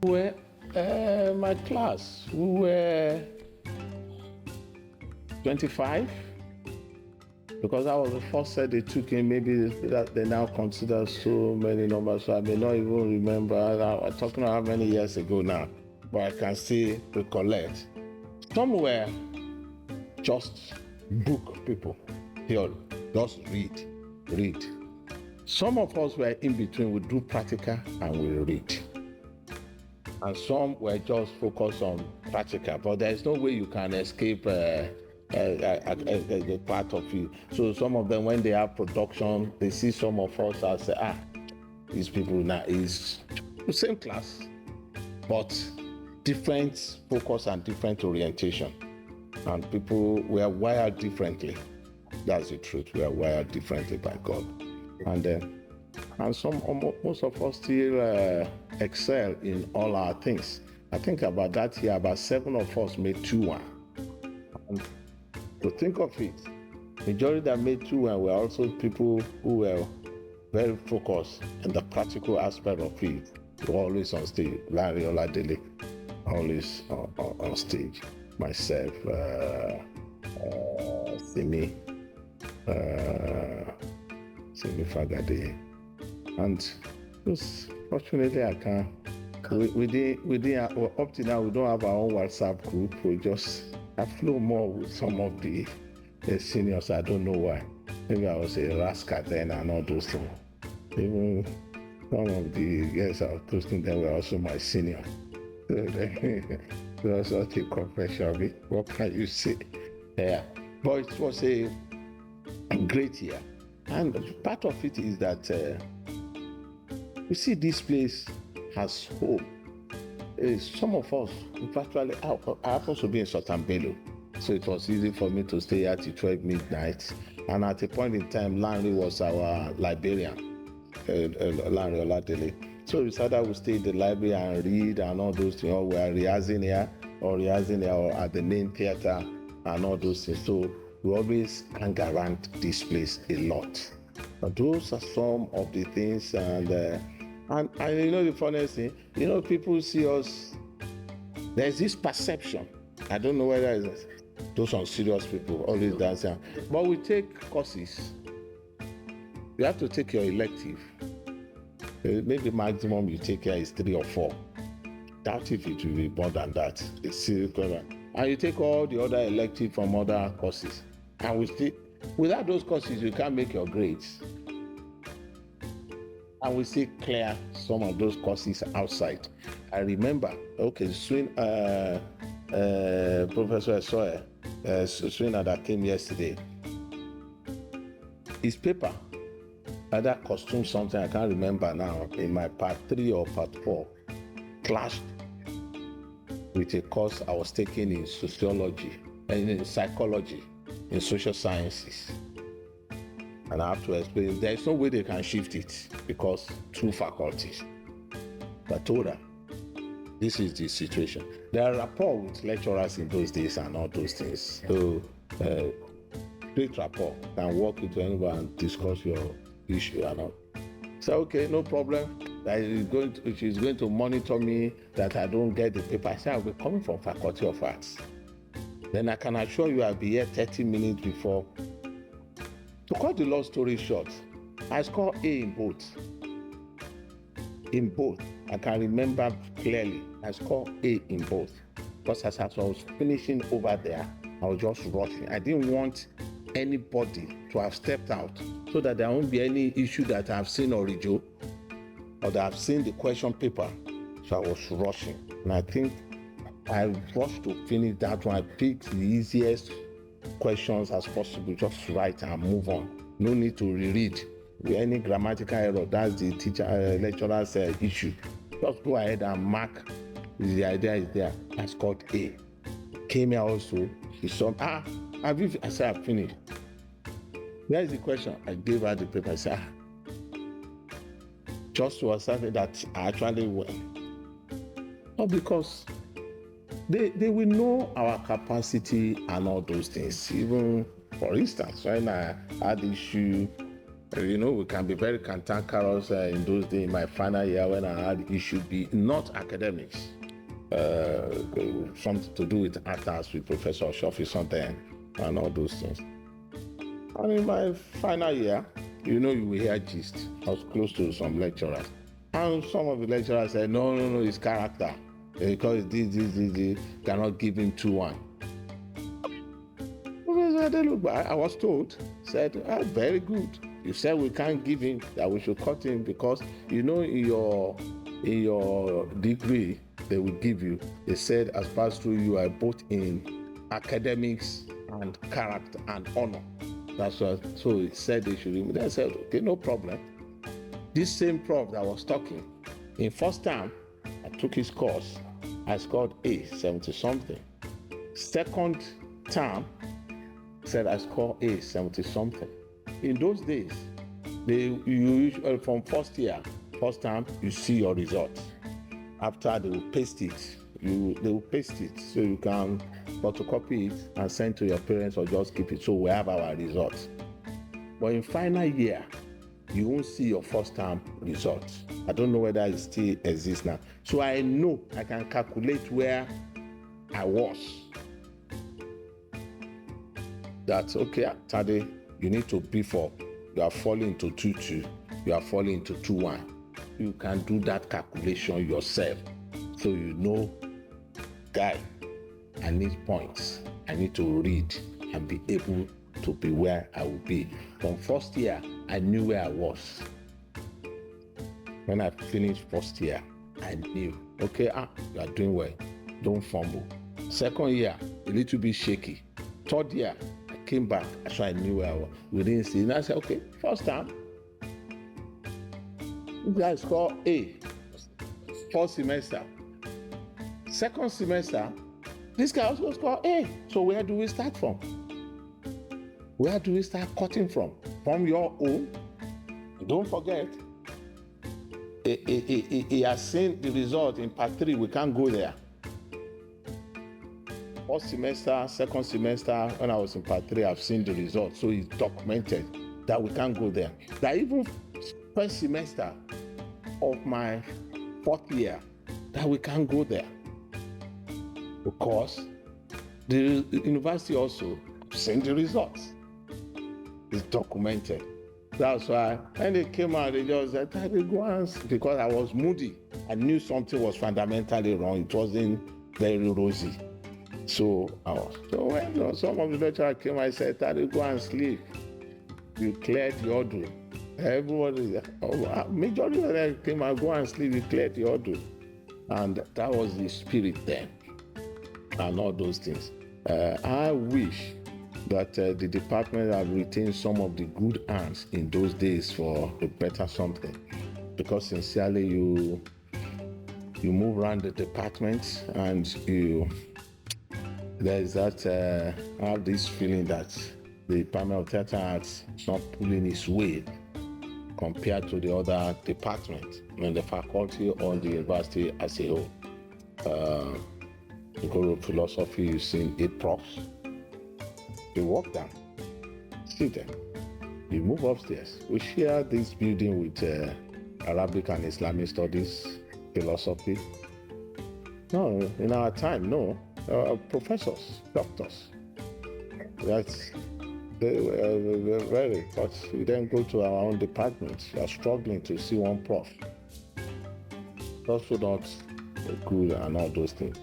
Well, my class, we were 25 because that was the first set they took in. Maybe that they now consider so many numbers, so I may not even remember. I'm talking about how many years ago now, but I can still recollect. Some were just book people, theory, just read. Some of us were in between. We do practical and we read. And some were just focused on practical, but there is no way you can escape a part of it. So some of them, when they have production, they see some of us and say, these people now is the same class, but different focus and different orientation. And people were wired differently. That's the truth. We are wired differently by God. And some, most of us still excel in all our things. I think about that year, about 7 of us made 2-1. And to think of it, majority that made 2-1 were also people who were very focused in the practical aspect of it. They were always on stage. Larry Oladele, always on stage. Myself, Simi Fagade. And just fortunately, I can. We didn't up to now. We don't have our own WhatsApp group. I flow more with some of the seniors. I don't know why. Maybe I was a rascal then and all those things. Even some of the guys I was toasting them were also my senior. So it was such a confession of it. What can you say? Yeah, but it was a great year, and part of it is that. We see this place as home. Some of us, actually, I happen to be in Sultan Bello, so it was easy for me to stay here till 12 midnight. And at a point in time, Larry was our librarian, Larry Oladele. So we decided we stay in the library and read and all those things. Or we are rehearsing here or at the main theater and all those things. So we always hang around this place a lot. But those are some of the things, and you know the funniest thing, people see us. There's this perception. I don't know whether it's those are serious people always dancing, but we take courses. You have to take your elective. Maybe maximum you take here is 3 or 4. Doubt if it will be more than that. It's serious, and you take all the other elective from other courses, and we still. Without those courses, you can't make your grades. And we still clear some of those courses outside. I remember, Professor Esoye, Swina that came yesterday, his paper, either costume something, I can't remember now, in my part 3 or part 4, clashed with a course I was taking in sociology and in psychology. In social sciences, and I have to explain there's no way they can shift it because 2 faculties. But I told her this is the situation. There are rapport with lecturers in those days and all those things. So great rapport, can walk into anyone and discuss your issue and all. So okay, no problem. She's going to monitor me that I don't get the paper. I said I'll be coming from Faculty of Arts. Then I can assure you I'll be here 30 minutes before. To cut the long story short, I scored A in both. In both. I can remember clearly. I scored A in both. Because as I was finishing over there, I was just rushing. I didn't want anybody to have stepped out so that there won't be any issue that I've seen Orijo or that I've seen the question paper. So I was rushing. And I think I rushed to finish that one. I picked the easiest questions as possible, just write and move on. No need to reread. With any grammatical error, that's the lecturer's issue. Just go ahead and mark. The idea is there. I scored A. Came here also. He saw, I said, I finished. Where is the question? I gave her the paper. I said, just to ascertain that I actually won. Not because they will know our capacity and all those things. Even, for instance, when I had issue We can be very cantankerous in those days. In my final year, when I had, it should be not academics, something to do with attacks with Professor Shofi something and all those things. And in my final year, you will hear gist. I was close to some lecturers, and some of the lecturers said, no, it's character, because this cannot give him 2-1. I was told, said, very good. You said we can't give him, that we should cut him, because in your degree they will give you, they said as passed through, you are both in academics and character and honor. That's what. So he said they should remove. I said, okay, no problem. This same prof that was talking, in first term, I took his course. I scored A, 70 something. Second term, said I scored A, 70 something. In those days, from first term, you see your results. After they will paste it, so you can photocopy it and send to your parents or just keep it. So we have our results. But in final year, you won't see your first term results. I don't know whether it still exists now. So I know I can calculate where I was. That's okay, Tade, you need to beef up. You are falling into 2-2. You are falling into 2-1. You can do that calculation yourself. So guy, I need points. I need to read and be able to be where I will be. From first year, I knew where I was. When I finished first year, I knew, okay, you are doing well. Don't fumble. Second year, a little bit shaky. Third year, I came back, so I knew where I was. We didn't see. And I said, okay, first time, you guys score A. First semester. Second semester, this guy also scored A. So where do we start from? Where do we start cutting from? From your own. Don't forget, he has seen the result in part 3. We can't go there. First semester, second semester, when I was in part 3, I've seen the result. So it's documented that we can't go there. That even first semester of my 4th year, that we can't go there. Because the university also seen the results. It's documented. That's why when they came out, they just said, Tade, go and, because I was moody. I knew something was fundamentally wrong. It wasn't very rosy. So when some of the lecturers came, I said, Tade, go and sleep. You cleared the order. Everybody, majority of them came and go and sleep, you cleared the order. And that was the spirit then. And all those things. I wish that the department had retained some of the good hands in those days for a better something. Because sincerely, you move around the department and there's that, I have this feeling that the Department of Theatre Arts is not pulling its weight compared to the other departments and the faculty or the university as a whole. You go to philosophy, you've seen 8 profs. You walk down, sit there, you move upstairs. We share this building with Arabic and Islamic studies, philosophy. No, in our time, no. Professors, doctors. They were very, but we then go to our own departments. We are struggling to see one prof. Also not good and all those things.